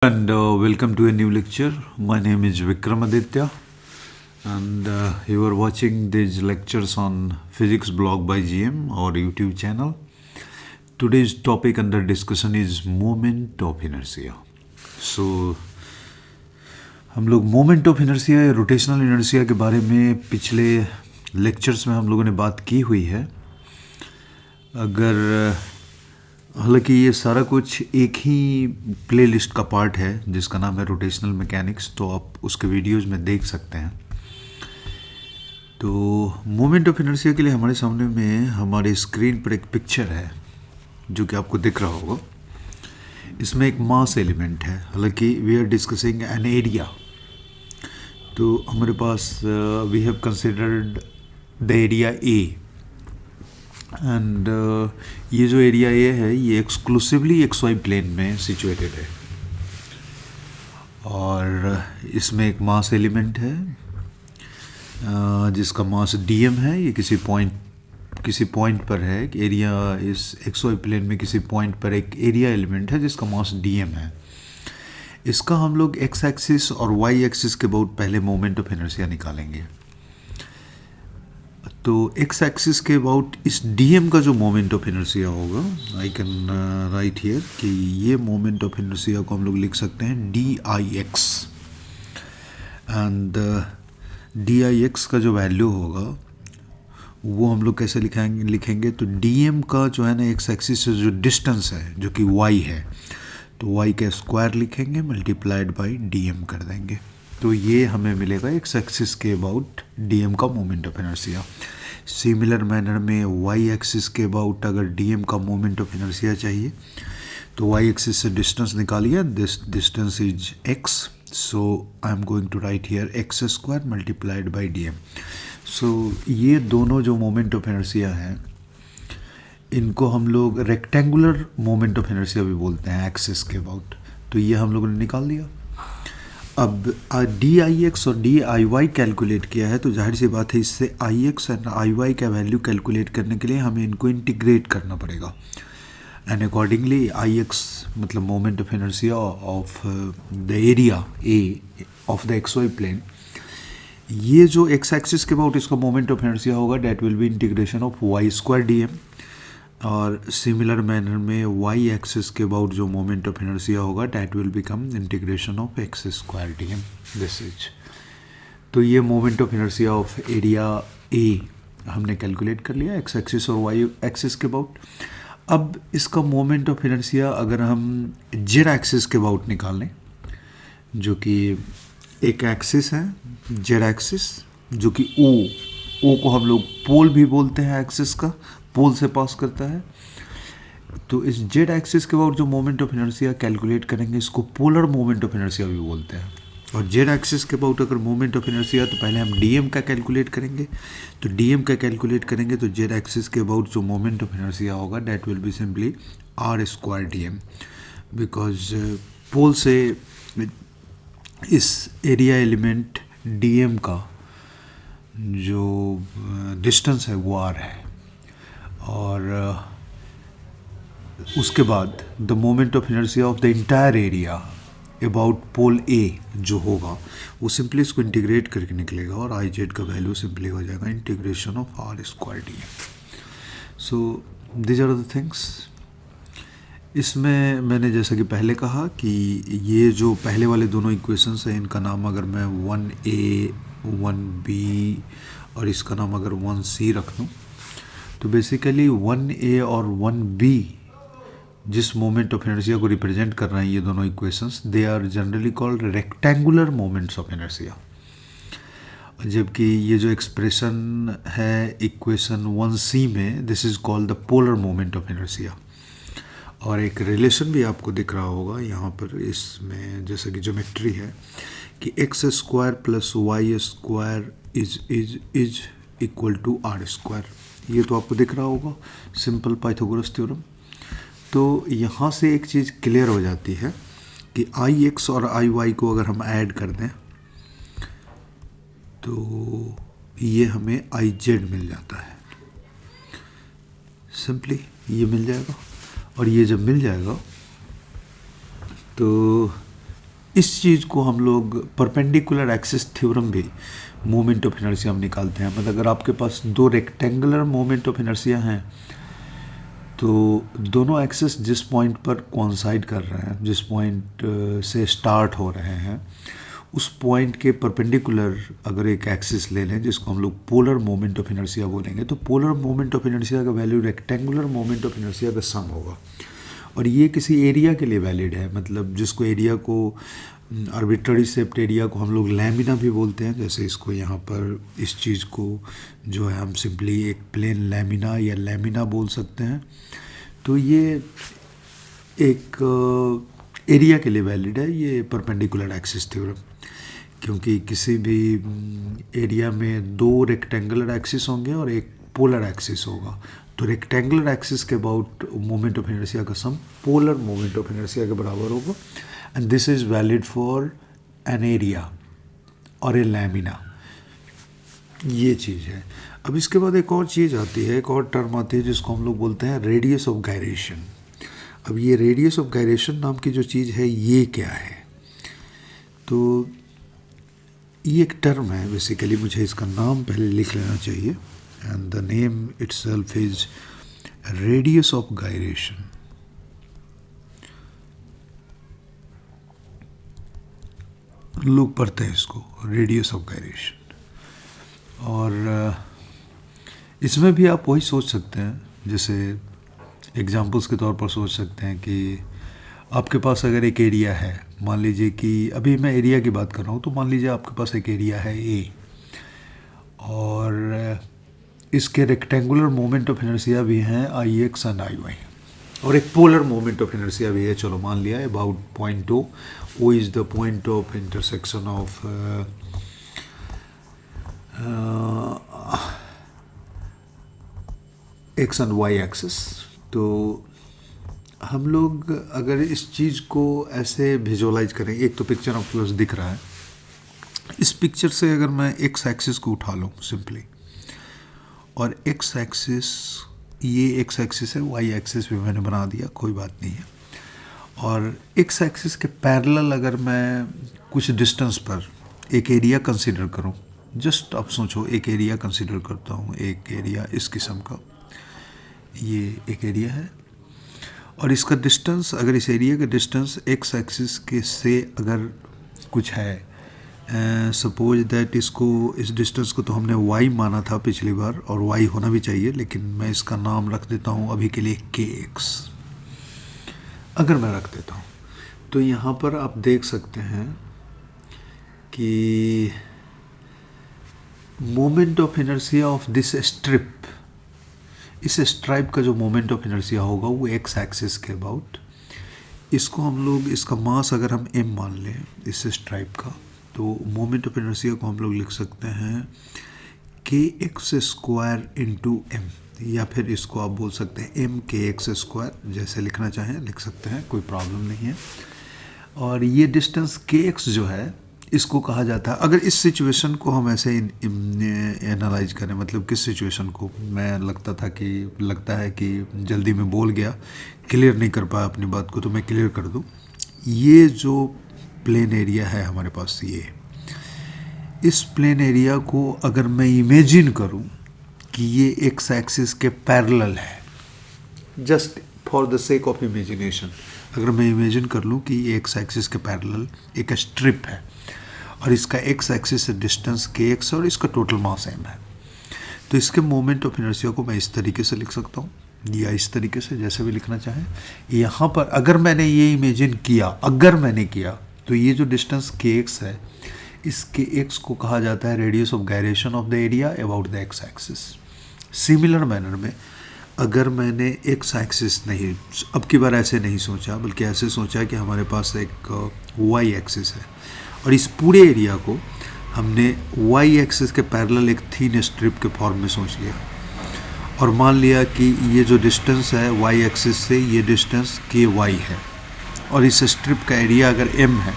And welcome to a new lecture. My name is Vikramaditya, and you are watching these lectures on Physics Blog by GM, our YouTube channel. Today's topic under discussion is moment of inertia. So हम लोग moment of inertia या rotational inertia के बारे में पिछले lectures में हम लोगों ने बात की हुई है. अगर हालांकि ये सारा कुछ एक ही प्लेलिस्ट का पार्ट है जिसका नाम है रोटेशनल मैकेनिक्स, तो आप उसके वीडियोस में देख सकते हैं. तो मोमेंट ऑफ इनर्शिया के लिए हमारे सामने में हमारे स्क्रीन पर एक पिक्चर है जो कि आपको दिख रहा होगा. इसमें एक मास एलिमेंट है. हालांकि we are discussing an area. तो हमारे पास we have considered the area A, and ये जो एरिया ए है ये एक्सक्लूसिवली XY प्लेन में सिचुएटेड है और इसमें एक मास एलिमेंट है जिसका मास dm है. ये किसी पॉइंट पर है. एरिया इस XY प्लेन में किसी पॉइंट पर एक एरिया एलिमेंट है जिसका मास dm है. इसका हम लोग x एक्सिस और y एक्सिस के अबाउट पहले मोमेंट ऑफ इनर्शिया निकालेंगे. तो x एक्सिस के अबाउट इस dm का जो मोमेंट ऑफ इनर्शिया होगा, आई कैन राइट हियर कि ये मोमेंट ऑफ इनर्शिया को हम लोग लिख सकते हैं dix, एंड dix का जो वैल्यू होगा वो हम लोग कैसे लिखेंगे. तो dm का जो है ना x एक्सिस से जो डिस्टेंस है जो कि y है, तो y का स्क्वायर लिखेंगे मल्टीप्लाइड बाय dm कर देंगे. तो ये हमें मिलेगा x एक्सिस के अबाउट dm का moment of inertia. Similar manner में y एक्सिस के अबाउट अगर dm का मोमेंट ऑफ इनर्शिया चाहिए तो y एक्सिस से डिस्टेंस निकालिए. This distance is x, so I am going to write here x square multiplied by dm. So ये दोनों जो मोमेंट ऑफ इनर्शिया हैं इनको हम लोग रेक्टेंगुलर मोमेंट ऑफ इनर्शिया भी बोलते हैं एक्सिस के अबाउट. तो ये हम लोगों ने निकाल दिया. अब dix और diy कैलकुलेट किया है, तो जाहिर सी बात है इससे ix एंड iy का वैल्यू कैलकुलेट करने के लिए हमें इनको इंटीग्रेट करना पड़ेगा. एंड अकॉर्डिंगली ix मतलब moment of inertia of the area a of the XY plane, ये जो x एक्सिस के अबाउट इसका मोमेंट ऑफ इनर्शिया होगा that will be integration of y square dm, और सिमिलर मैनर में y एक्सिस के about जो मोमेंट ऑफ इनर्शिया होगा that will become integration of x square dm. This is, तो ये moment of inertia of area a हमने calculate कर लिया x एक्सिस और y एक्सिस के अबाउट. अब इसका मोमेंट ऑफ इनर्शिया अगर हम z एक्सिस के अबाउट निकालें, जो कि एक एक्सिस है z एक्सिस जो कि o को हम लोग पोल भी बोलते हैं, एक्सिस का पोल से पास करता है. तो इस जेड एक्सिस के अबाउट जो मोमेंट ऑफ इनर्शिया कैलकुलेट करेंगे इसको पोलर मोमेंट ऑफ इनर्शिया भी बोलते हैं. और जेड एक्सिस के अबाउट अगर मोमेंट ऑफ इनर्शिया तो पहले हम डीएम का कैलकुलेट करेंगे. तो डीएम का कैलकुलेट करेंगे तो जेड एक्सिस के अबाउट जो मोमेंट ऑफ इनर्शिया होगा that will be simply R square dm, because pole से इस एरिया एलिमेंट डीएम का जो डिस्टेंस है वो आर है. और उसके बाद the moment of inertia of the entire area about pole A जो होगा वो सिंपली इसको इंटीग्रेट करके निकलेगा और आई जेड का वैल्यू सिंपली हो जाएगा integration of R square D M. So these are the things. इसमें मैंने जैसा कि पहले कहा कि ये जो पहले वाले दोनों इक्वेशंस हैं इनका नाम अगर मैं 1a 1b और इसका नाम अगर 1c रख दूँ तो बेसिकली 1a और 1b जिस मोमेंट ऑफ इनर्शिया को रिप्रेजेंट कर रहे हैं ये दोनों equations, they are generally called rectangular moments of inertia. जबकि ये जो एक्सप्रेशन है इक्वेशन 1c में, this is called the polar moment of inertia. और एक रिलेशन भी आपको दिख रहा होगा यहाँ पर इसमें, जैसे कि ज्योमेट्री है कि x square plus y square is equal to r square. ये तो आपको दिख रहा होगा, सिंपल पाइथागोरस थ्योरम. तो यहाँ से एक चीज़ क्लियर हो जाती है कि ix और iy को अगर हम ऐड कर दें तो ये हमें iz मिल जाता है. सिंपली ये मिल जाएगा. और ये जब मिल जाएगा तो इस चीज़ को हम लोग परपेंडिकुलर एक्सिस थ्योरम भी मोमेंट ऑफ इनर्शिया हम निकालते हैं। मतलब अगर आपके पास दो रेक्टेंगुलर मोमेंट ऑफ इनर्शिया हैं तो दोनों एक्सिस जिस पॉइंट पर कोइंसाइड कर रहे हैं, जिस पॉइंट से स्टार्ट हो रहे हैं, उस पॉइंट के परपेंडिकुलर अगर एक एक्सिस ले लें जिसको हम लोग पोलर मोमेंट ऑफ इनर्शिया बोलेंगे, तो पोलर मोमेंट ऑफ इनर्शिया का value rectangular moment of inertia का सम होगा। और ये किसी एरिया के लिए वैलिड है, मतलब जिसको एरिया को आर्बिट्ररी शेप्ड एरिया को हम लोग लैमिना भी बोलते हैं। जैसे इसको यहाँ पर इस चीज़ को जो है हम सिंपली एक प्लेन लैमिना या लैमिना बोल सकते हैं। तो ये एक एरिया के लिए वैलिड है ये परपेंडिकुलर एक्सिस थ्योरम, क्योंकि किसी भी एरिया में दो रेक्टेंगुलर एक्सिस होंगे और एक पोलर एक्सिस होगा। तो रेक्टेंगुलर एक्सिस के अबाउट मोमेंट ऑफ इनर्शिया का सम पोलर मोमेंट ऑफ इनर्शिया के बराबर होगा। And this is valid for an area और ए लैमिना। ये चीज़ है। अब इसके बाद एक और चीज़ आती है, एक और टर्म आती है जिसको हम लोग बोलते हैं रेडियस ऑफ गायरेशन। अब ये रेडियस ऑफ गायरेशन नाम की जो चीज़ है ये क्या है? तो ये एक टर्म है बेसिकली, मुझे इसका नाम पहले लिख लेना चाहिए। And the name itself is radius of gyration. लोग पढ़ते हैं इसको रेडियस ऑफ गायरेशन। और इसमें भी आप वही सोच सकते हैं, जैसे एग्जांपल्स के तौर पर सोच सकते हैं कि आपके पास अगर एक एरिया है, मान लीजिए कि अभी मैं एरिया की बात कर रहा हूँ, तो मान लीजिए आपके पास एक एरिया है ए और इसके रेक्टेंगुलर मोमेंट ऑफ इनर्शिया भी हैं आई एक्स एंड आई वाई, और एक पोलर मोमेंट ऑफ इनर्शिया भी है। चलो मान लिया about point O is the point of intersection of x and y axis. तो हम लोग अगर इस चीज़ को ऐसे विजुअलाइज करें, एक तो पिक्चर आपके पास दिख रहा है, इस पिक्चर से अगर मैं एक्स एक्सिस को उठा लूँ सिंपली, और एक्स एक्सिस, ये एक्स एक्सिस है, वाई एक्सिस भी मैंने बना दिया, कोई बात नहीं है। और एक्स एक्सिस के पैरेलल अगर मैं कुछ डिस्टेंस पर एक एरिया कंसीडर करूं, जस्ट आप सोचो एक एरिया कंसीडर करता हूं, एक एरिया इस किस्म का, ये एक एरिया है और इसका डिस्टेंस, अगर इस एरिया का डिस्टेंस एक्स एक्सिस के से अगर कुछ है, सपोज दैट इसको, इस डिस्टेंस को तो हमने y माना था पिछली बार और y होना भी चाहिए, लेकिन मैं इसका नाम रख देता हूँ अभी के लिए kx। अगर मैं रख देता हूँ तो यहाँ पर आप देख सकते हैं कि moment of inertia of this strip, इस स्ट्राइप का जो मोमेंट ऑफ इनर्शिया होगा वो एक्स एक्सिस के अबाउट, इसको हम लोग, इसका मास अगर हम m मान लें इस स्ट्राइप का, तो मोमेंट ऑफ इनर्शिया को हम लोग लिख सकते हैं के एक्स स्क्वायर इंटू एम, या फिर इसको आप बोल सकते हैं एम के एक्स स्क्वायर, जैसे लिखना चाहें लिख सकते हैं, कोई प्रॉब्लम नहीं है। और ये डिस्टेंस के एक्स जो है इसको कहा जाता है, अगर इस सिचुएशन को हम ऐसे एनालाइज करें, मतलब किस सिचुएशन को, मैं लगता है कि जल्दी में बोल गया, क्लियर नहीं कर पाया अपनी बात को, तो मैं क्लियर कर दूं। ये जो प्लेन एरिया है हमारे पास, ये इस प्लेन एरिया को अगर मैं इमेजिन करूं कि ये एक्स एक्सिस के पैरेलल है, just for the sake of imagination, अगर मैं इमेजिन कर लूं कि ये एक्स एक्सिस के पैरेलल एक स्ट्रिप है और इसका एक्स एक्सिस से डिस्टेंस के एक्स और इसका टोटल मास एम है, तो इसके मोमेंट ऑफ इनर्शिया को मैं इस तरीके से लिख सकता हूँ या इस तरीके से, जैसे भी लिखना चाहें। यहाँ पर अगर मैंने ये इमेजिन किया, अगर मैंने किया, तो ये जो डिस्टेंस के एक्स है, इसके एक्स को कहा जाता है radius of gyration of the area about the x axis. Similar manner में अगर मैंने एक्स एक्सिस नहीं, अब की बार ऐसे नहीं सोचा, बल्कि ऐसे सोचा कि हमारे पास एक वाई एक्सिस है और इस पूरे एरिया को हमने वाई एक्सिस के पैरेलल एक थीन स्ट्रिप के फॉर्म में सोच लिया और मान लिया कि ये जो डिस्टेंस है वाई एक्सिस से, ये डिस्टेंस के वाई है और इस स्ट्रिप का एरिया अगर m है,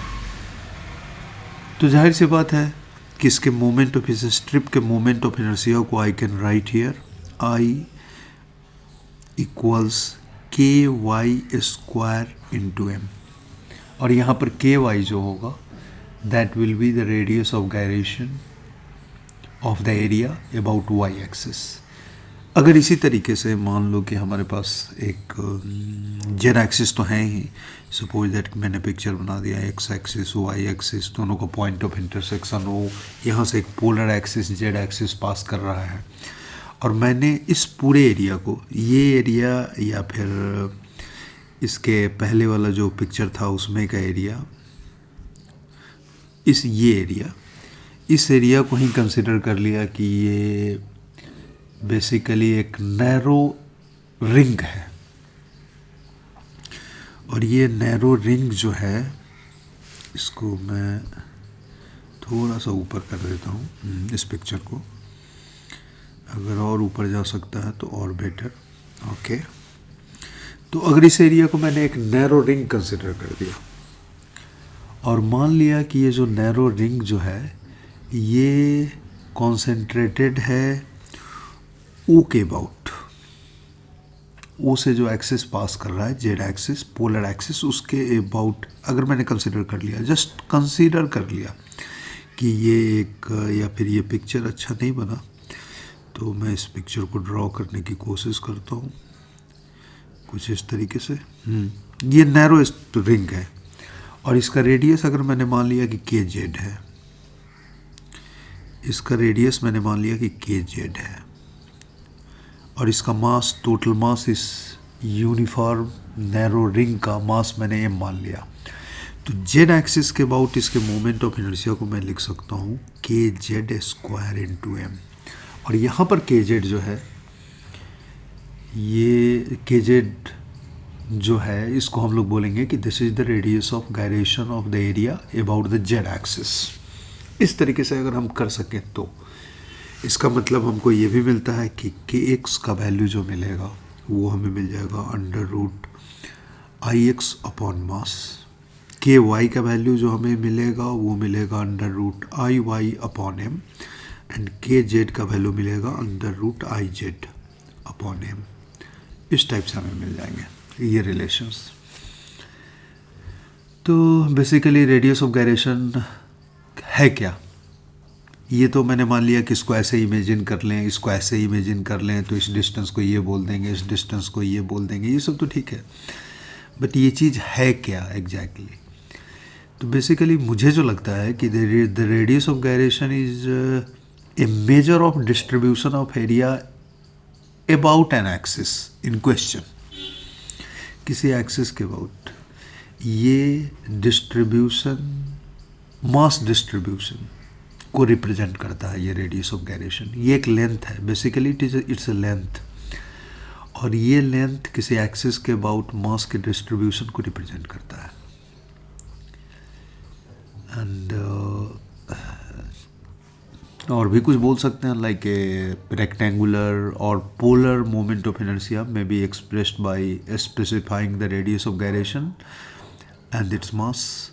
तो जाहिर सी बात है कि इसके मोमेंट ऑफ, इस स्ट्रिप के मोमेंट ऑफ इनर्शिया को I can write here I equals k y square into m. और यहाँ पर के वाई जो होगा that will be the radius of gyration of the area about y axis. अगर इसी तरीके से मान लो कि हमारे पास एक जेड एक्सिस तो है ही, सपोज दैट मैंने पिक्चर बना दिया एक्स एक्सिस वाई एक्सिस दोनों का पॉइंट ऑफ इंटरसेक्शन हो, यहाँ से एक polar axis Z axis pass कर रहा है, और मैंने इस पूरे एरिया को, ये एरिया या फिर इसके पहले वाला जो पिक्चर था उसमें का एरिया, इस एरिया को ही कंसिडर कर लिया कि ये बेसिकली एक नैरो रिंग है, और ये नैरो रिंग जो है इसको मैं थोड़ा सा ऊपर कर देता हूँ, इस पिक्चर को अगर और ऊपर जा सकता है तो और बेटर। ओके, तो अगर इस एरिया को मैंने एक नैरो रिंग कंसिडर कर दिया और मान लिया कि ये जो नैरो रिंग जो है ये कॉन्सेंट्रेटेड है ओ के अबाउट, ओ से जो एक्सिस पास कर रहा है जेड एक्सिस पोलर एक्सिस उसके अबाउट अगर मैंने कंसिडर कर लिया, जस्ट कंसीडर कर लिया कि ये एक, या फिर ये पिक्चर अच्छा नहीं बना तो मैं इस पिक्चर को ड्रॉ करने की कोशिश करता हूँ कुछ इस तरीके से। ये नैरो रिंग है और इसका रेडियस अगर मैंने मान लिया कि के जेड है, इसका रेडियस मैंने मान लिया कि के जेड है, और इसका मास, टोटल मास इस यूनिफॉर्म नैरो रिंग का मास मैंने एम मान लिया, तो जेड एक्सिस के अबाउट इसके मोमेंट ऑफ इनर्शिया को मैं लिख सकता हूँ के जेड स्क्वायर इंटू एम। और यहाँ पर के जेड जो है, ये के जेड जो है इसको हम लोग बोलेंगे कि this is the radius of gyration of the area about the Z axis. इस तरीके से अगर हम कर सकें तो इसका मतलब हमको ये भी मिलता है कि के एक्स का वैल्यू जो मिलेगा वो हमें मिल जाएगा under root I x upon mass, k y का वैल्यू जो हमें मिलेगा वो मिलेगा under root I y upon m, and k z का वैल्यू मिलेगा under root I z upon m. इस टाइप से हमें मिल जाएंगे ये रिलेशंस। तो बेसिकली रेडियस ऑफ गायरेशन है क्या, ये तो मैंने मान लिया कि इसको ऐसे इमेजिन कर लें, इसको ऐसे इमेजिन कर लें, तो इस डिस्टेंस को ये बोल देंगे, इस डिस्टेंस को ये बोल देंगे, ये सब तो ठीक है, बट ये चीज़ है क्या एग्जैक्टली तो बेसिकली मुझे जो लगता है कि the radius of gyration is a measure of distribution of area about an axis in question, किसी एक्सिस के अबाउट ये डिस्ट्रीब्यूशन, मास डिस्ट्रीब्यूशन को रिप्रेजेंट करता है ये रेडियस ऑफ गायरेशन। ये एक लेंथ है, बेसिकली इट्स अ लेंथ, और ये लेंथ किसी एक्सिस के अबाउट मास के डिस्ट्रीब्यूशन को रिप्रेजेंट करता है। एंड और भी कुछ बोल सकते हैं लाइक ए रेक्टेंगुलर और पोलर मोमेंट ऑफ इनर्शिया में be expressed by specifying the radius of gyration and its mass,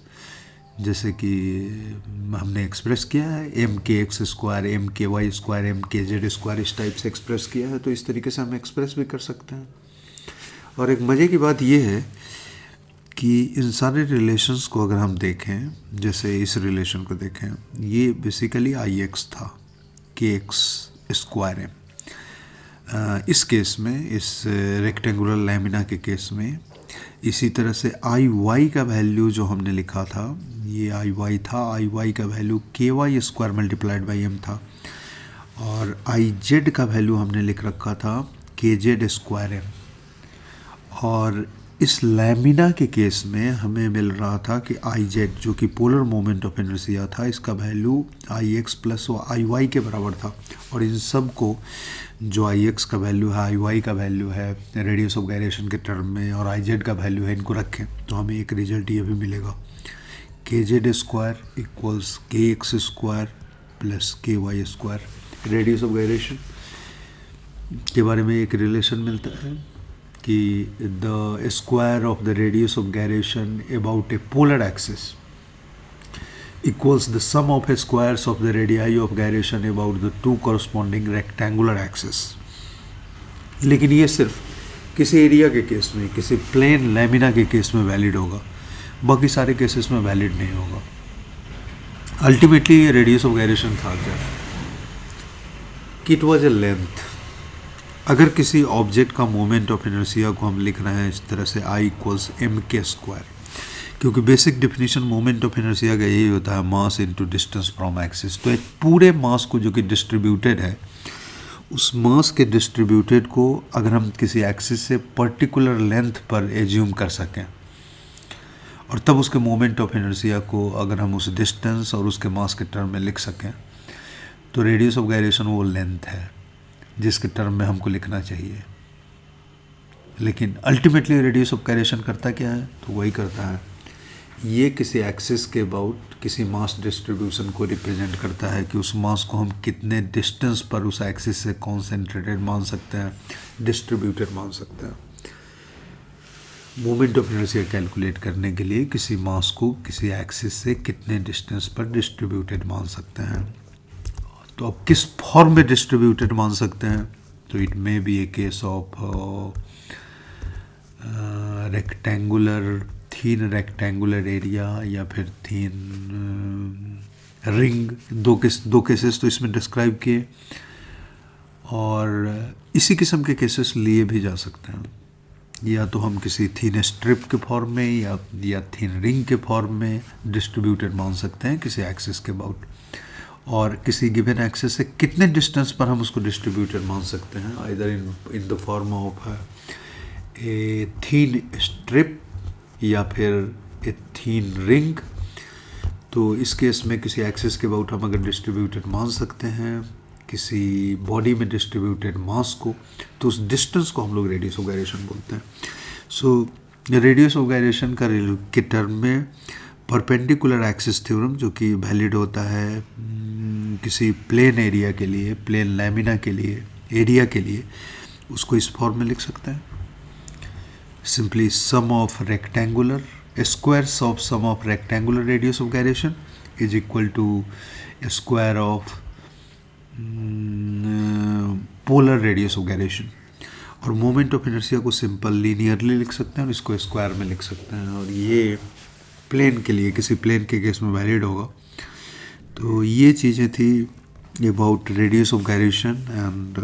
जैसे कि हमने एक्सप्रेस किया है एम के एक्स स्क्वायर एम के वाई स्क्वायर एम के जेड स्क्वायर, इस टाइप से एक्सप्रेस किया है, तो इस तरीके से हम एक्सप्रेस भी कर सकते हैं। और एक मज़े की बात यह है कि इन सारे रिलेशंस को अगर हम देखें, जैसे इस रिलेशन को देखें, ये बेसिकली आई एक्स था के एक्स स्क्वायर है इस केस में, इस रेक्टेंगुलर लैमिना के केस में। इसी तरह से आई वाई का वैल्यू जो हमने लिखा था, ये आई वाई था, आई वाई का value k y square multiplied by m था, और आई जेड का वैल्यू हमने लिख रखा था के जेड स्क्वायर एम। और इस लैमिना के केस में हमें मिल रहा था कि आई जेड जो कि पोलर मोमेंट ऑफ इनर्शिया था, इसका वैल्यू आई एक्स प्लस आई वाई के बराबर था, और इन सब को जो आई एक्स का वैल्यू है, आई वाई का वैल्यू है रेडियस ऑफ गायरेशन के टर्म में, और आई जेड का वैल्यू है, इनको रखें तो हमें एक रिजल्ट ये भी मिलेगा k z square equals k x square plus k y square. Radius of gyration के बारे में एक रिलेशन मिलता है कि the square of the radius of gyration about a polar axis equals the sum of squares of the radii of gyration about the two corresponding rectangular axes। लेकिन ये सिर्फ किसी एरिया के केस में, किसी प्लेन लैमिना के case में valid होगा, बाकी सारे केसेस में वैलिड नहीं होगा। अल्टीमेटली रेडियस ऑफ गायरेशन था क्या कि इट वॉज ए लेंथ। अगर किसी ऑब्जेक्ट का मोमेंट ऑफ इनर्शिया को हम लिख रहे हैं इस तरह से I इक्वल्स mk², क्योंकि basic definition moment of inertia का यही होता है mass into distance from axis. तो एक पूरे मास को जो कि डिस्ट्रीब्यूटेड है, उस मास के डिस्ट्रीब्यूटेड को अगर हम किसी एक्सिस से पर्टिकुलर लेंथ पर एज्यूम कर सकें और तब उसके मोमेंट ऑफ इनर्शिया को अगर हम उस डिस्टेंस और उसके मास के टर्म में लिख सकें, तो रेडियस ऑफ गायरेशन वो लेंथ है जिसके टर्म में हमको लिखना चाहिए। लेकिन अल्टीमेटली रेडियस ऑफ गायरेशन करता क्या है, तो वही करता है, ये किसी एक्सिस के अबाउट किसी मास डिस्ट्रीब्यूशन को रिप्रेजेंट करता है कि उस मास को हम कितने डिस्टेंस पर उस एक्सिस से कॉन्सेंट्रेटेड मान सकते हैं, डिस्ट्रीब्यूटेड मान सकते हैं। मोमेंट ऑफ इनर्शिया कैलकुलेट करने के लिए किसी मास को किसी एक्सिस से कितने डिस्टेंस पर डिस्ट्रीब्यूटेड मान सकते हैं। तो अब किस फॉर्म में डिस्ट्रीब्यूटेड मान सकते हैं, तो it may be A case of rectangular, thin rectangular area या फिर थीन रिंग। दो केसेस तो इसमें डिस्क्राइब किए, और इसी किस्म के केसेस लिए भी जा सकते हैं। या तो हम किसी थीन स्ट्रिप के फॉर्म में या थीन रिंग के फॉर्म में डिस्ट्रीब्यूटेड मान सकते हैं किसी एक्सिस के अबाउट, और किसी गिवन एक्सिस से कितने डिस्टेंस पर हम उसको डिस्ट्रीब्यूटेड मान सकते हैं, either in the form of A thin strip या फिर ए थीन रिंग। तो इस केस में किसी एक्सिस के अबाउट हम अगर डिस्ट्रीब्यूटेड मान सकते हैं किसी बॉडी में डिस्ट्रीब्यूटेड मास को, तो उस डिस्टेंस को हम लोग रेडियस ऑफ गायरेशन बोलते हैं। सो रेडियस ऑफ गायरेशन का के टर्म में परपेंडिकुलर एक्सिस थ्योरम, जो कि वैलिड होता है किसी प्लेन एरिया के लिए, प्लेन लैमिना के लिए, एरिया के लिए, उसको इस फॉर्म में लिख सकते हैं, simply sum of rectangular squares of sum of rectangular radius of gyration is equal to square of polar radius of gyration. और मोमेंट ऑफ इनर्शिया को सिंपल लीनियरली लिख सकते हैं और इसको स्क्वायर में लिख सकते हैं, और ये प्लेन के लिए, किसी प्लेन के केस में वैलिड होगा। तो ये चीज़ें थी about radius of gyration end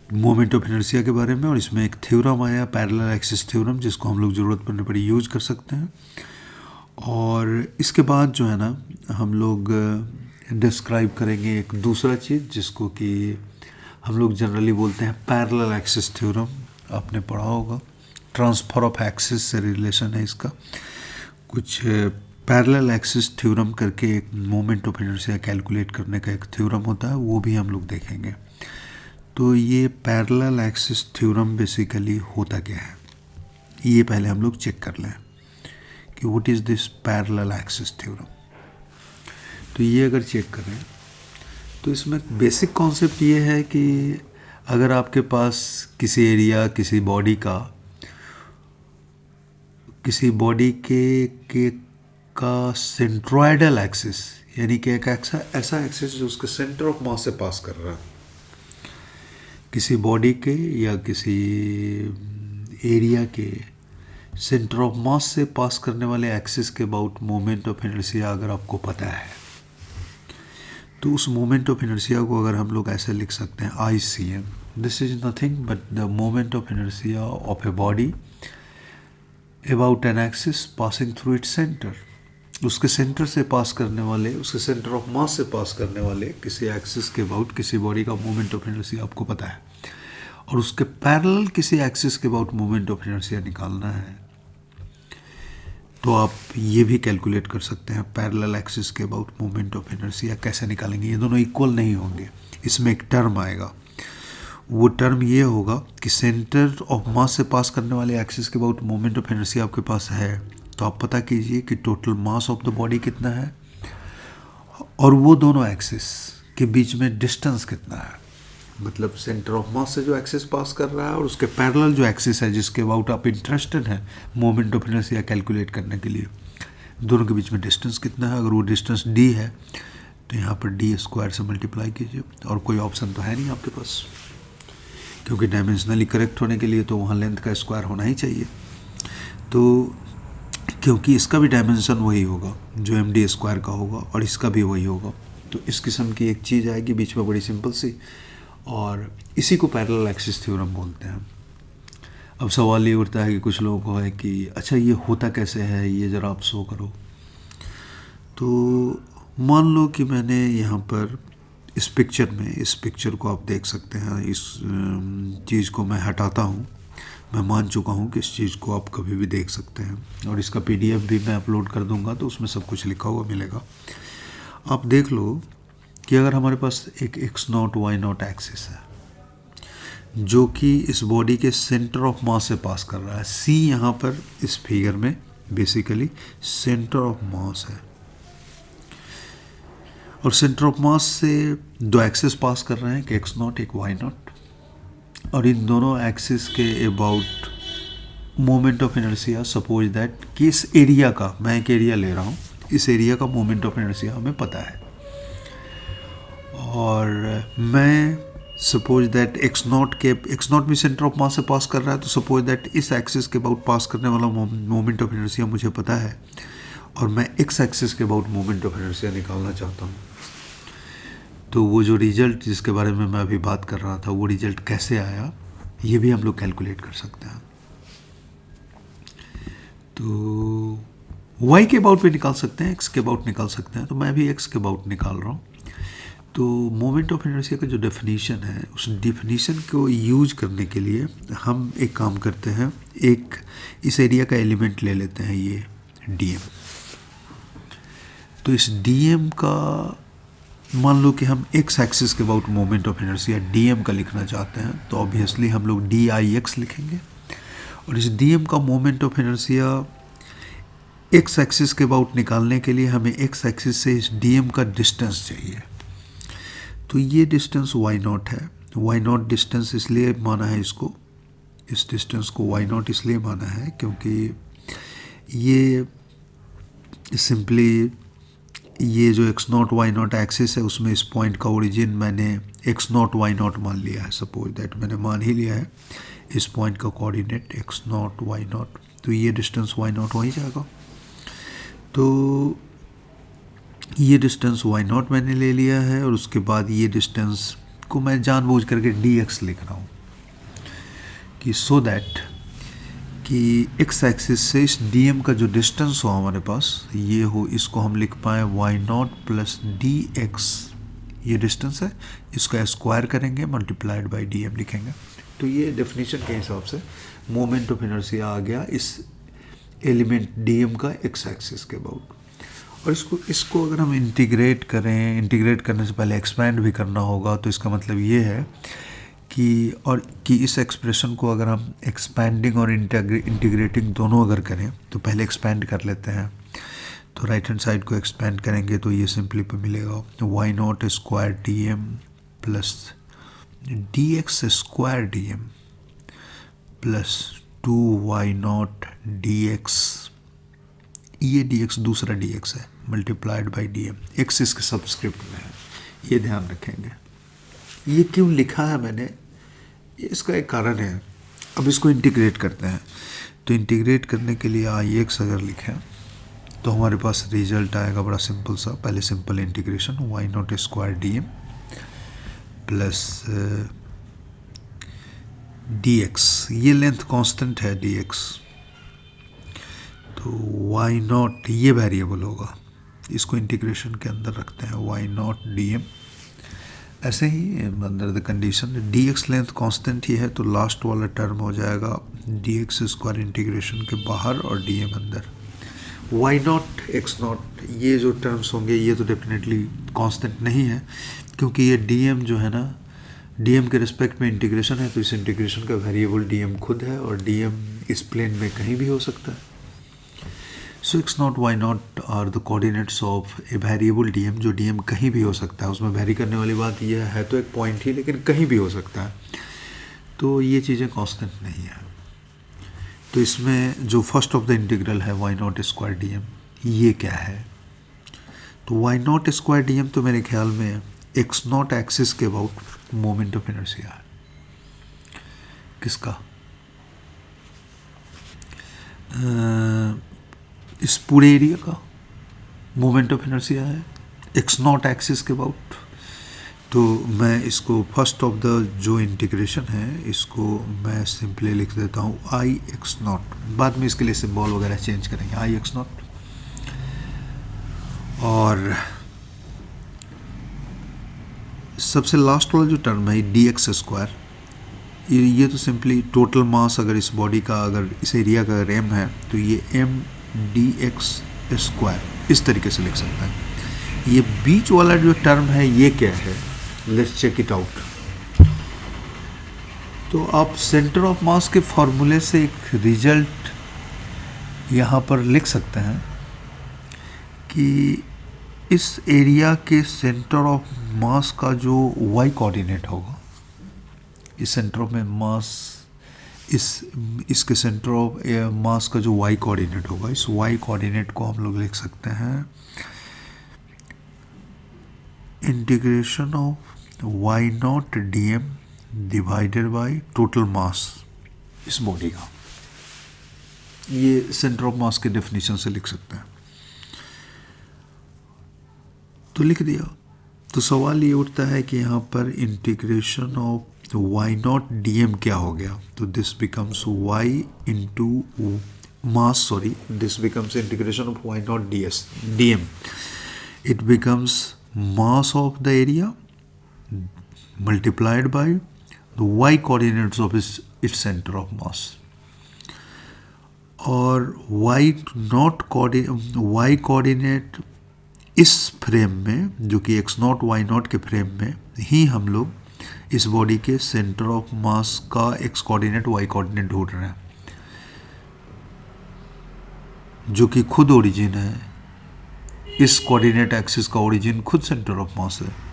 moment of inertia के बारे में। और इसमें एक थ्योरम आया पैरेलल एक्सिस थ्योरम, जिसको हम लोग ज़रूरत पड़ने पर यूज कर सकते हैं। और इसके बाद जो है ना, हम लोग डिस्क्राइब करेंगे एक दूसरा चीज़ जिसको कि हम लोग जनरली बोलते हैं पैरेलल एक्सिस थ्योरम। आपने पढ़ा होगा, ट्रांसफर ऑफ एक्सिस से रिलेशन है इसका। कुछ पैरेलल एक्सिस थ्योरम करके एक मोमेंट ऑफ इनर्शिया कैलकुलेट करने का एक थ्योरम होता है, वो भी हम लोग देखेंगे। तो ये पैरेलल एक्सिस थ्योरम बेसिकली होता क्या है, ये पहले हम लोग चेक कर लें कि what is this parallel axis theorem. तो ये अगर चेक करें तो इसमें बेसिक कॉन्सेप्ट ये है कि अगर आपके पास किसी एरिया, किसी बॉडी के का सेंट्रोइडल एक्सिस, यानी कि एक ऐसा एक्सिस जो उसके सेंटर ऑफ मास से पास कर रहा है, किसी बॉडी के या किसी एरिया के सेंटर ऑफ मास से पास करने वाले एक्सिस के अबाउट मोमेंट ऑफ इनर्शिया अगर आपको पता है, तो उस मोमेंट ऑफ इनर्शिया को अगर हम लोग ऐसे लिख सकते हैं ICM, this is nothing but the moment of inertia of a body about an axis passing through its centre. उसके सेंटर से पास करने वाले, उसके सेंटर ऑफ मास से पास करने वाले किसी एक्सिस के अबाउट किसी बॉडी का मोमेंट ऑफ इनर्शिया आपको पता है, और उसके पैरेलल किसी एक्सिस के अबाउट मोमेंट ऑफ इनर्शिया निकालना है। तो आप ये भी कैलकुलेट कर सकते हैं पैरेलल एक्सिस के अबाउट मोमेंट ऑफ इनर्शिया कैसे निकालेंगे। ये दोनों इक्वल नहीं होंगे, इसमें एक टर्म आएगा, वो टर्म ये होगा कि सेंटर ऑफ मास से पास करने वाले एक्सिस के अबाउट मोमेंट ऑफ इनर्शिया आपके पास है, तो आप पता कीजिए कि total mass of the body कितना है और वो दोनों एक्सिस के बीच में डिस्टेंस कितना है। मतलब सेंटर ऑफ मास से जो एक्सिस पास कर रहा है और उसके पैरेलल जो एक्सिस है जिसके अबाउट आप इंटरेस्टेड हैं मोमेंट ऑफ इनर्शिया कैलकुलेट करने के लिए, दोनों के बीच में डिस्टेंस कितना है। अगर वो डिस्टेंस d है तो यहाँ पर d² से मल्टीप्लाई कीजिए, और कोई ऑप्शन तो है नहीं आपके पास। क्योंकि डायमेंशनली करेक्ट होने के लिए तो वहाँ लेंथ का स्क्वायर होना ही चाहिए। तो क्योंकि इसका भी डायमेंशन वही होगा जो एम डी स्क्वायर का होगा और इसका भी वही होगा, तो इस किस्म की एक चीज़ आएगी बीच में बड़ी सिंपल सी, और इसी को पैरेलल एक्सिस थ्योरम बोलते हैं। अब सवाल ये उठता है कि कुछ लोगों को है कि अच्छा ये होता कैसे है, ये ज़रा आप शो करो। तो मान लो कि मैंने यहाँ पर इस पिक्चर में, इस पिक्चर को आप देख सकते हैं, इस चीज़ को मैं हटाता हूँ। मैं मान चुका हूँ कि इस चीज़ को आप कभी भी देख सकते हैं, और इसका पीडीएफ भी मैं अपलोड कर दूँगा तो उसमें सब कुछ लिखा हुआ मिलेगा। आप देख लो कि अगर हमारे पास एक x0 y0 एक्सिस है जो कि इस बॉडी के सेंटर ऑफ मास से पास कर रहा है, C यहाँ पर इस फिगर में बेसिकली सेंटर ऑफ मास है, और सेंटर ऑफ मास से दो एक्सिस पास कर रहे हैं, एक x0 एक y0, और इन दोनों एक्सिस के about moment of inertia, suppose that कि इस एरिया का, मैं एक एरिया ले रहा हूँ, इस एरिया का मोमेंट ऑफ इनर्शिया हमें पता है, और मैं सपोज दैट x0 भी सेंटर ऑफ मास से पास कर रहा है, तो सपोज दैट इस एक्सिस के अबाउट पास करने वाला मोमेंट ऑफ इनर्शिया मुझे पता है, और मैं x एक्सिस के अबाउट मोमेंट ऑफ इनर्शिया निकालना चाहता हूँ। तो वो जो रिजल्ट जिसके बारे में मैं अभी बात कर रहा था, वो रिजल्ट कैसे आया ये भी हम लोग कैलकुलेट कर सकते हैं। तो y के अबाउट भी निकाल सकते हैं, x के अबाउट निकाल सकते हैं, तो मैं भी x के अबाउट निकाल रहा हूँ। तो मोमेंट ऑफ इनर्शिया का जो डेफिनेशन है, उस डेफिनेशन को यूज करने के लिए हम एक काम करते हैं, एक इस एरिया का एलिमेंट ले लेते हैं, ये dm। तो इस dm का मान लो कि हम x एक्सिस के about moment of inertia dm का लिखना चाहते हैं, तो ऑब्वियसली हम लोग dix लिखेंगे, और इस dm का moment of inertia x axis के अबाउट निकालने के लिए हमें x एक्सिस से इस dm का डिस्टेंस चाहिए। तो ये डिस्टेंस y0 है। y0 डिस्टेंस इसलिए माना है इसको, इस डिस्टेंस को y0 इसलिए माना है क्योंकि ये सिंपली ये जो x0 y0 एक्सिस है उसमें इस पॉइंट का ओरिजिन मैंने x0 y0 मान लिया है, सपोज दैट मैंने मान ही लिया है इस पॉइंट का कोऑर्डिनेट x0 y0, तो ये डिस्टेंस y0 हो ही जाएगा। तो ये डिस्टेंस y0 मैंने ले लिया है, और उसके बाद ये डिस्टेंस को मैं जानबूझ करके dx लिख रहा हूँ कि सो दैट कि x एक्सिस से इस dm का जो डिस्टेंस हो हमारे पास ये हो, इसको हम लिख पाएँ y0 प्लस dx, ये डिस्टेंस है, इसका स्क्वायर करेंगे मल्टीप्लाइड बाय dm लिखेंगे। तो ये डेफिनेशन के हिसाब से मोमेंट ऑफ इनर्शिया आ गया इस एलिमेंट dm का x एक्सिस के अबाउट। और इसको अगर हम इंटीग्रेट करें, इंटीग्रेट करने से पहले एक्सपैंड भी करना होगा, तो इसका मतलब ये है कि इस एक्सप्रेशन को अगर हम एक्सपैंडिंग और इंटीग्रेटिंग दोनों अगर करें, तो पहले एक्सपैंड कर लेते हैं। तो राइट हैंड साइड को एक्सपैंड करेंगे तो ये सिंपली पे मिलेगा y0 square dm plus dx square dm plus 2y0 dx, ये dx दूसरा dx है, मल्टीप्लाइड बाई dm, x इसके सब्सक्रिप्ट में है, ये ध्यान रखेंगे। ये क्यों लिखा है मैंने, इसका एक कारण है। अब इसको इंटीग्रेट करते हैं, तो इंटीग्रेट करने के लिए ix अगर लिखें तो हमारे पास रिजल्ट आएगा बड़ा सिंपल सा। पहले simple integration y0 square dm plus dx, ये लेंथ कांस्टेंट है dx, तो y0 ये वेरिएबल होगा, इसको इंटीग्रेशन के अंदर रखते हैं y0 dm। ऐसे ही अंदर the condition dx length constant ही है, तो लास्ट वाला टर्म हो जाएगा dx स्क्वायर इंटीग्रेशन के बाहर और dm अंदर। y0 x0 ये जो टर्म्स होंगे ये तो डेफिनेटली कांस्टेंट नहीं है, क्योंकि ये dm जो है ना, dm के रिस्पेक्ट में इंटीग्रेशन है, तो इस इंटीग्रेशन का वेरिएबल dm खुद है, और dm इस प्लेन में कहीं भी हो सकता है। So x0 y0 are the coordinates of a variable dm, जो dm कहीं भी हो सकता है। उसमें वेरी करने वाली बात यह है तो एक पॉइंट ही, लेकिन कहीं भी हो सकता है, तो ये चीज़ें कांस्टेंट नहीं है। तो इसमें जो फर्स्ट ऑफ द इंटीग्रल है y0 स्क्वायर dm, ये क्या है, तो y0 स्क्वायर dm तो मेरे ख्याल में x0 एक्सिस के अबाउट मोमेंट ऑफ इनर्शिया है। किसका, इस पूरे एरिया का मोमेंट ऑफ इनर्शिया है एक्स नॉट एक्सिस के अबाउट। तो मैं इसको फर्स्ट ऑफ द जो इंटीग्रेशन है इसको मैं सिंपली लिख देता हूँ आई एक्स नॉट, बाद में इसके लिए सिंबल वगैरह चेंज करेंगे, आई एक्स नॉट। और सबसे लास्ट वाला जो टर्म है डी एक्स स्क्वायर, ये तो सिंपली टोटल मास अगर इस बॉडी का, अगर इस एरिया का अगर एम है तो ये एम डी एक्स स्क्वायर इस तरीके से लिख सकता है। ये बीच वाला जो टर्म है ये क्या है, लेट्स चेक इट आउट। तो आप सेंटर ऑफ मास के फॉर्मूले से एक रिजल्ट यहाँ पर लिख सकते हैं कि इस एरिया के सेंटर ऑफ मास का जो वाई कोऑर्डिनेट होगा, इस सेंटर ऑफ मास, इसके सेंटर ऑफ मास का जो वाई कोऑर्डिनेट होगा, इस वाई कोऑर्डिनेट को हम लोग लिख सकते हैं integration of y naught d m divided by total mass इस बॉडी का। ये सेंटर ऑफ मास के डेफिनेशन से लिख सकते हैं। तो लिख दिया। तो सवाल ये उठता है कि यहाँ पर integration of y naught d m क्या हो गया, तो this becomes y into mass, sorry this becomes integration of y naught d m, it becomes mass of the area multiplied by the y coordinates of its center of mass। और y coordinate इस frame में, जो कि x not y not के frame में ही हम लोग इस बॉडी के सेंटर ऑफ मास का x कोऑर्डिनेट y कोऑर्डिनेट ढूंढ रहे हैं, जो कि खुद ओरिजिन है। इस कोऑर्डिनेट एक्सिस का ओरिजिन खुद सेंटर ऑफ मास है।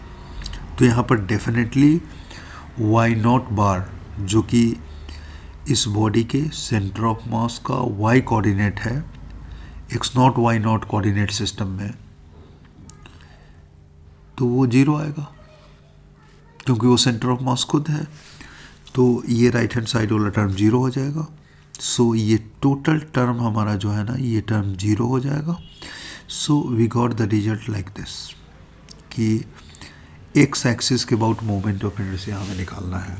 तो यहाँ पर डेफिनेटली वाई नॉट बार, जो कि इस बॉडी के सेंटर ऑफ मास का वाई कोऑर्डिनेट है x naught y naught coordinate system में, तो वो जीरो आएगा क्योंकि वो सेंटर ऑफ मास खुद है। तो ये राइट हैंड साइड वाला टर्म जीरो हो जाएगा। सो ये टोटल टर्म हमारा जो है ना, ये टर्म जीरो हो जाएगा। So we got the result like this कि एक्स एक्सिस के अबाउट मोमेंट ऑफ इनर्शिया हमें निकालना है।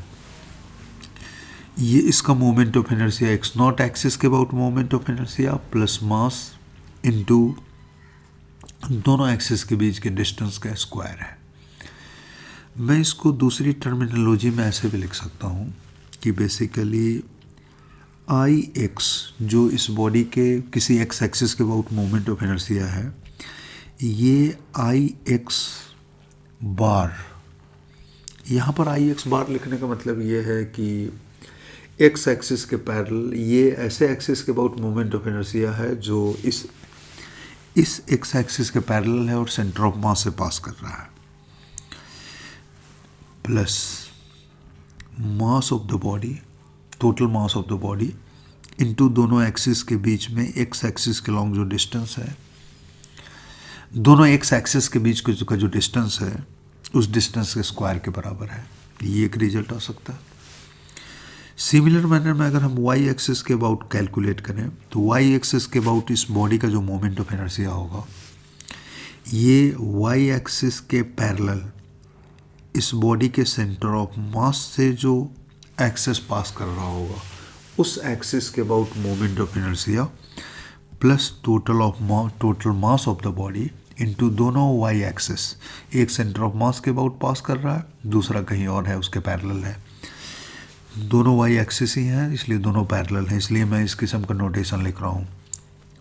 ये इसका moment of inertia X naught axis के about moment of inertia plus mass into दोनों एक्सिस के बीच के डिस्टेंस का स्क्वायर है। मैं इसको दूसरी टर्मिनोलॉजी में ऐसे भी लिख सकता हूँ कि बेसिकली आई एक्स, जो इस बॉडी के किसी एक्स एक्सिस के अबाउट मोमेंट ऑफ इनर्शिया है, ये आई एक्स बार, यहाँ पर आई एक्स बार लिखने का मतलब ये है कि एक्स एक्सिस के पैरेलल ये ऐसे एक्सिस के अबाउट मोमेंट ऑफ इनर्शिया है जो इस एक्स एक्सिस के पैरेलल है और सेंटर ऑफ मास से पास कर रहा है, plus mass of the body, total mass of the body into दोनों एक्सिस के बीच में एक्स एक्सिस के लॉन्ग जो डिस्टेंस है, दोनों एक्स एक्सिस के बीच का जो डिस्टेंस है उस डिस्टेंस के स्क्वायर के बराबर है। ये एक रिजल्ट आ सकता है। सिमिलर मैनर में अगर हम वाई एक्सिस के अबाउट कैलकुलेट करें तो वाई एक्सिस के अबाउट इस बॉडी का जो मोमेंट ऑफ इनर्शिया होगा, ये वाई एक्सिस के पैरेलल इस बॉडी के सेंटर ऑफ मास से जो एक्सिस पास कर रहा होगा उस एक्सिस के about moment of inertia plus total mass of the body into दोनों वाई एक्सिस, एक सेंटर ऑफ मास के अबाउट पास कर रहा है, दूसरा कहीं और है, उसके पैरेलल है। दोनों वाई एक्सिस ही हैं इसलिए दोनों पैरेलल हैं, इसलिए मैं इस किस्म का नोटेशन लिख रहा हूँ।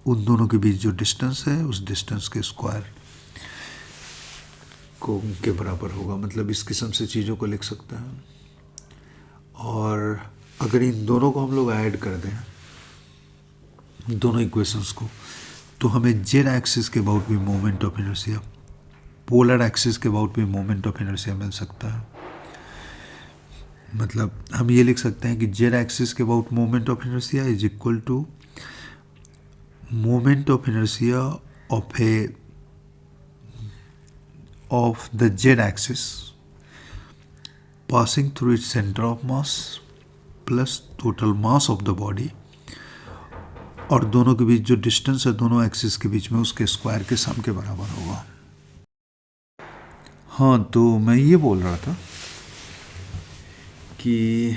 उन दोनों के बीच जो डिस्टेंस है उस डिस्टेंस के स्क्वायर को के बराबर होगा, मतलब इस किस्म से चीज़ों को लिख सकते हैं। और अगर इन दोनों को हम लोग ऐड कर दें, दोनों इक्वेशंस को, तो हमें जेड एक्सिस के अबाउट भी moment of inertia, polar axis के अबाउट भी मोमेंट ऑफ इनर्शिया मिल सकता है। मतलब हम ये लिख सकते हैं कि जेड एक्सिस के about moment of inertia is equal to moment of inertia of the Z axis passing through its center of mass plus total mass of the body, और दोनों के बीच जो डिस्टेंस है दोनों एक्सिस के बीच में उसके स्क्वायर के सम के बराबर होगा। हाँ, तो मैं ये बोल रहा था कि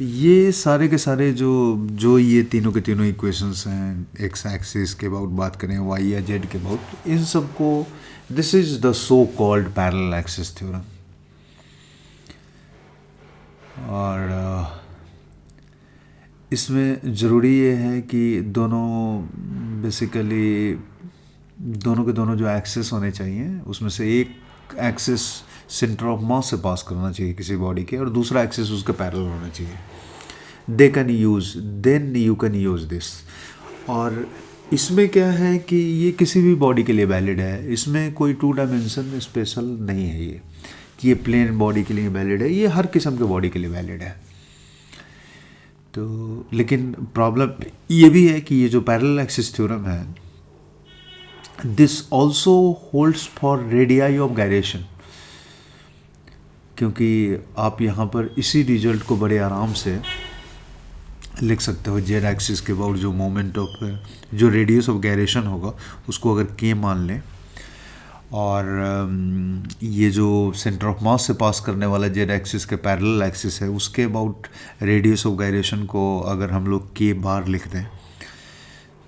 ये सारे के सारे जो ये तीनों के तीनों इक्वेशंस हैं, एक्स एक्सिस के अबाउट बात करें, वाई या जेड के अबाउट, इन सबको this is the so called parallel axis theorem. और इसमें ज़रूरी ये है कि दोनों बेसिकली दोनों के दोनों जो एक्सिस होने चाहिए उसमें से एक एक्सिस सेंटर ऑफ मास से पास करना चाहिए किसी बॉडी के, और दूसरा एक्सिस उसके पैरेलल होना चाहिए। Then you can use this. और इसमें क्या है कि ये किसी भी बॉडी के लिए वैलिड है, इसमें कोई 2 डायमेंशन स्पेशल नहीं है ये कि ये प्लेन बॉडी के लिए वैलिड है, ये हर किस्म के बॉडी के लिए वैलिड है। तो लेकिन प्रॉब्लम ये भी है कि ये जो पैरेलल एक्सिस थ्योरम है, this also holds for radii of gyration, क्योंकि आप यहाँ पर इसी रिजल्ट को बड़े आराम से लिख सकते हो। जेड एक्सिस के अबाउट जो मोमेंट ऑफ जो रेडियस ऑफ गायरेशन होगा उसको अगर के मान लें, और ये जो सेंटर ऑफ मास से पास करने वाला जेड एक्सिस के पैरेलल एक्सिस है उसके अबाउट रेडियस ऑफ गायरेशन को अगर हम लोग के बार लिख दें,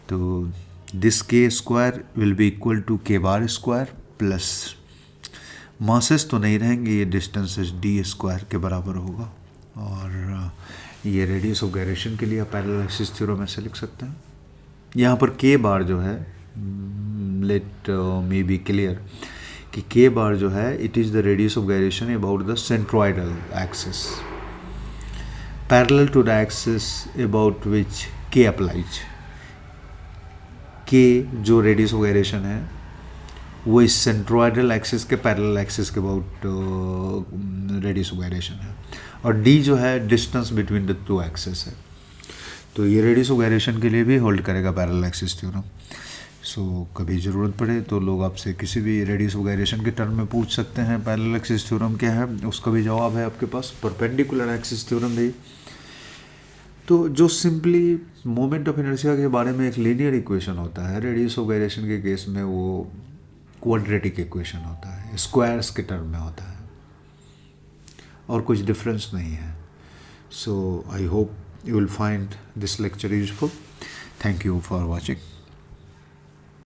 तो this K square will be equal to K bar square plus masses तो नहीं रहेंगे, ये डिस्टेंसेस डी स्क्वायर के बराबर होगा। और ये रेडियस ऑफ गायरेशन के लिए आप पैरेलल एक्सिस थ्योरम ऐसे लिख सकते हैं। यहाँ पर के बार जो है, लेट मे बी क्लियर कि के बार जो है it is the radius of gyration about the centroidal axis parallel to the axis about which K applies. के जो रेडियस ऑफ गायरेशन है वो इस सेंट्रोइडल एक्सिस के पैरेलल एक्सिस के अबाउट रेडियस ऑफ गायरेशन है, और डी जो है डिस्टेंस बिटवीन द 2 एक्सिस है। तो ये रेडियस ऑफ गायरेशन के लिए भी होल्ड करेगा पैरेलल एक्सिस थ्योरम। सो कभी ज़रूरत पड़े तो लोग आपसे किसी भी रेडियस ऑफ गायरेशन के टर्म में पूछ सकते हैं पैरेलल एक्सिस थ्योरम क्या है, उसका भी जवाब है आपके पास। परपेंडिकुलर एक्सिस थ्योरम भी, तो जो सिंपली मोमेंट ऑफ इनर्शिया के बारे में एक लीनियर इक्वेशन होता है, रेडियस ऑफ गायरेशन के केस में वो क्वाड्रेटिक इक्वेशन होता है, स्क्वायर्स के टर्म में होता है, और कुछ डिफरेंस नहीं है। So I hope you will find this lecture useful. Thank you for watching.